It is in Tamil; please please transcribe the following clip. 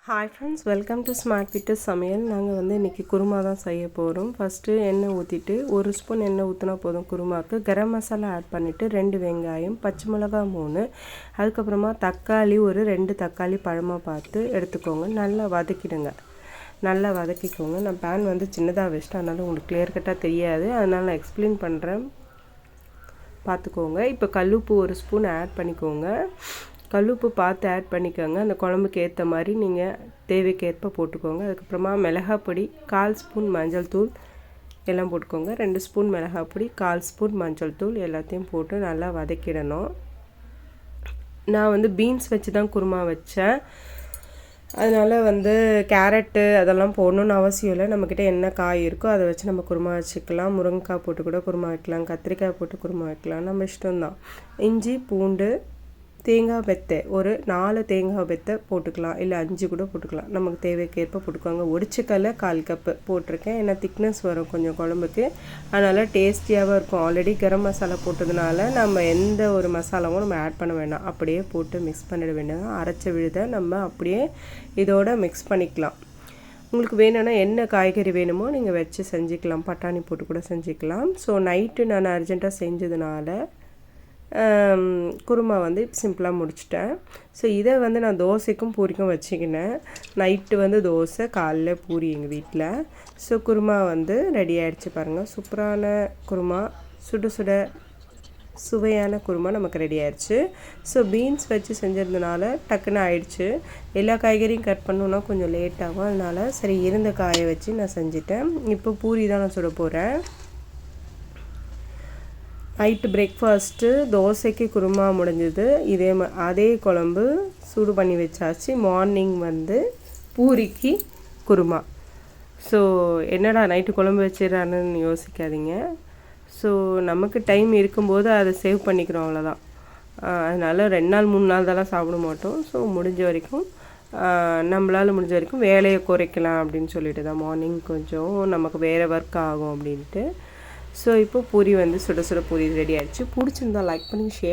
Hi friends, welcome to smart விட்டு சமையல். நாங்கள் இன்றைக்கி குருமா தான் செய்ய போகிறோம். ஃபஸ்ட்டு எண்ணெய் ஊற்றிட்டு 1 ஸ்பூன் எண்ணெய் ஊற்றினா போதும். குருமாவுக்கு கரம் மசாலா ஆட் பண்ணிவிட்டு 2 வெங்காயம், பச்சை மிளகா 3, அதுக்கப்புறமா தக்காளி ஒரு 2 தக்காளி பழமாக பார்த்து எடுத்துக்கோங்க. நல்லா வதக்கிடுங்க. நல்லா வதக்கிக்கோங்க. நான் பேன் சின்னதாக வச்சுட்டு, அதனால் உங்களுக்கு கிளியர் கட்டாக தெரியாது, அதனால் நான் எக்ஸ்பிளைன் பண்ணுறேன், பார்த்துக்கோங்க. இப்போ கல்லுப்பு 1 ஸ்பூன் ஆட் பண்ணிக்கோங்க. கல்லுப்பு பார்த்து ஆட் பண்ணிக்கோங்க. அந்த குழம்புக்கு ஏற்ற மாதிரி நீங்கள் தேவைக்கேற்ப போட்டுக்கோங்க. அதுக்கப்புறமா மிளகாய் பொடி 1/4 ஸ்பூன், மஞ்சள் தூள் எல்லாம் போட்டுக்கோங்க. 2 ஸ்பூன் மிளகாய் பொடி, 1/4 ஸ்பூன் மஞ்சள் தூள் எல்லாத்தையும் போட்டு நல்லா வதக்கிடணும். நான் பீன்ஸ் வச்சு தான் குருமா வச்சேன். அதனால் கேரட்டு அதெல்லாம் போடணுன்னு அவசியம் இல்லை. நம்மக்கிட்ட என்ன காய் இருக்கோ அதை வச்சு நம்ம குருமா வச்சுக்கலாம். முருங்கைக்காய் போட்டு கூட குருமா வைக்கலாம், கத்திரிக்காய் போட்டு குருமா வைக்கலாம், நம்ம இஷ்டம்தான். இஞ்சி பூண்டு தேங்காய் வெத்தை ஒரு 4 தேங்காய் வெத்தை போட்டுக்கலாம், இல்லை 5 கூட போட்டுக்கலாம். நமக்கு தேவைக்கேற்ப போட்டுக்கோங்க. ஒடிச்சக்கல்ல 1/4 கப்பு போட்டிருக்கேன். ஏன்னா திக்னஸ் வரும் கொஞ்சம் குழம்புக்கு, அதனால் டேஸ்டியாகவும் இருக்கும். ஆல்ரெடி கரம் மசாலா போட்டதுனால நம்ம எந்த ஒரு மசாலாவும் நம்ம ஆட் பண்ண வேண்டாம், அப்படியே போட்டு மிக்ஸ் பண்ணிட வேண்டாம். அரைச்ச விழுதை நம்ம அப்படியே இதோட மிக்ஸ் பண்ணிக்கலாம். உங்களுக்கு வேணும்னா என்ன காய்கறி வேணுமோ நீங்கள் வச்சு செஞ்சுக்கலாம். பட்டாணி போட்டு கூட செஞ்சுக்கலாம். ஸோ நைட்டு நான் அர்ஜெண்ட்டாக செஞ்சதுனால குருமா சிம்பிளாக முடிச்சிட்டேன். ஸோ இதை நான் தோசைக்கும் பூரிக்கும் வச்சுக்கினேன். நைட்டு தோசை, காலைல பூரி எங்கள் வீட்டில். ஸோ குருமா ரெடி ஆகிடுச்சு பாருங்கள். சூப்பரான குருமா, சுட சுட சுவையான குருமா நமக்கு ரெடி ஆயிடுச்சு. ஸோ பீன்ஸ் வச்சு செஞ்சதுனால டக்குன்னு ஆயிடுச்சு. எல்லா காய்கறியும் கட் பண்ணணுன்னா கொஞ்சம் லேட் ஆகும், அதனால் சரி இருந்த காயை வச்சு நான் செஞ்சிட்டேன். இப்போ பூரி தான் நான் சுட போகிறேன். நைட்டு பிரேக்ஃபாஸ்ட்டு தோசைக்கு குருமா முடிஞ்சது. அதே குழம்பு சூடு பண்ணி வச்சாச்சு. மார்னிங் பூரிக்கு குருமா. ஸோ என்னடா நைட்டு குழம்பு வச்சிடறான்னு யோசிக்காதீங்க. ஸோ நமக்கு டைம் இருக்கும்போது அதை சேவ் பண்ணிக்கிறோம், அவ்வளோதான். அதனால் 2 நாள் 3 நாள் தான் சாப்பிட மாட்டோம். ஸோ முடிஞ்ச வரைக்கும் நம்மளால் முடிஞ்ச வரைக்கும் வேலையை குறைக்கலாம் அப்படின்னு சொல்லிட்டு தான். மார்னிங் கொஞ்சம் நமக்கு வேறு ஒர்க் ஆகும் அப்படின்ட்டு. ஸோ இப்போ பூரி சுட சுட பூரி ரெடி ஆகிடுச்சு. பிடிச்சிருந்தா லைக் பண்ணி ஷேர்